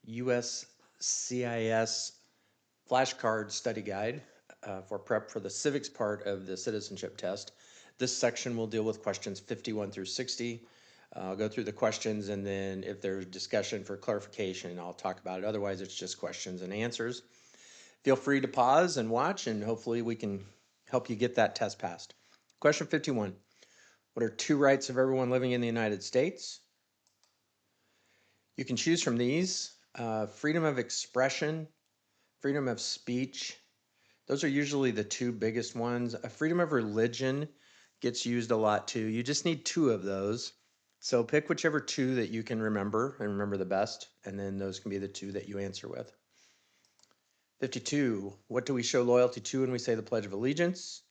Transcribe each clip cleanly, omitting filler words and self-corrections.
USCIS flashcard study guide for prep for the civics part of the citizenship test. This section will deal with questions 51 through 60. I'll go through the questions, and then if there's discussion for clarification, I'll talk about it. Otherwise, it's just questions and answers. Feel free to pause and watch, and hopefully we can help you get that test passed. Question 51. What are two rights of everyone living in the United States? You can choose from these: freedom of expression, freedom of speech. Those are usually the two biggest ones. A freedom of religion gets used a lot too. You just need two of those. So pick whichever two that you can remember and remember the best, and then those can be the two that you answer with. 52, what do we show loyalty to when we say the Pledge of Allegiance?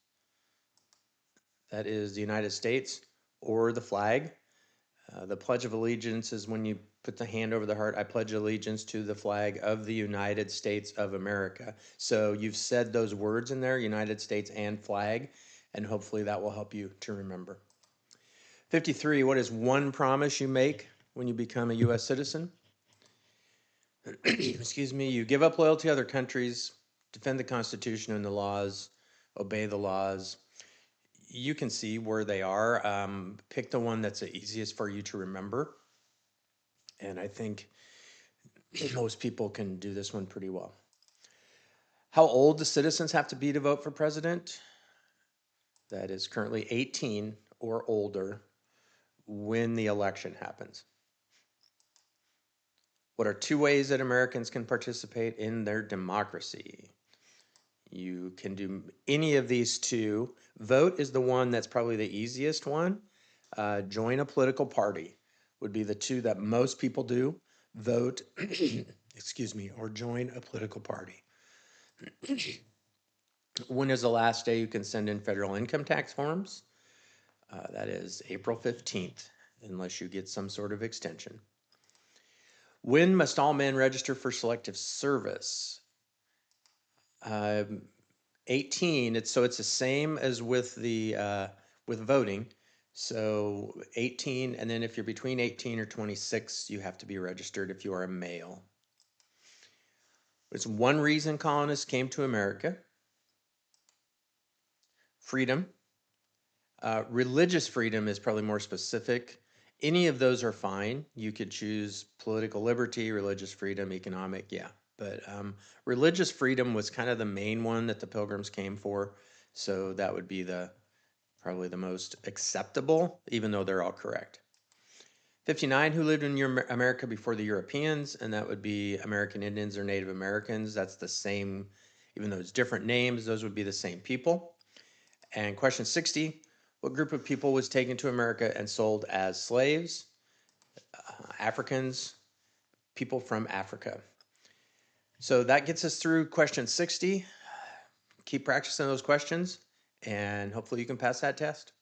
That is the United States or the flag. The Pledge of Allegiance is when you put the hand over the heart. I pledge allegiance to the flag of the United States of America. So you've said those words in there, United States and flag, and hopefully that will help you to remember. 53, what is one promise you make when you become a U.S. citizen? Excuse me, you give up loyalty to other countries, defend the Constitution and the laws, obey the laws. You can see where they are. Pick the one that's the easiest for you to remember. And I think most people can do this one pretty well. How old do citizens have to be to vote for president? That is currently 18 or older when the election happens. What are two ways that Americans can participate in their democracy? You can do any of these two. Vote is the one that's probably the easiest one. Join a political party would be the two that most people do. Vote, excuse me, or join a political party. When is the last day you can send in federal income tax forms? That is April 15th, unless you get some sort of extension. When must all men register for selective service? 18. It's the same as with the with voting. So 18, and then if you're between 18 or 26, you have to be registered if you are a male. It's one reason colonists came to America. Freedom. Religious freedom is probably more specific. Any of those are fine. You could choose political liberty, religious freedom, economic, yeah. But religious freedom was kind of the main one that the Pilgrims came for. So that would be probably the most acceptable, even though they're all correct. 59, who lived in America before the Europeans? And that would be American Indians or Native Americans. That's the same, even though it's different names, those would be the same people. And question 60, what group of people was taken to America and sold as slaves? Africans, people from Africa. So that gets us through question 60. Keep practicing those questions, and hopefully you can pass that test.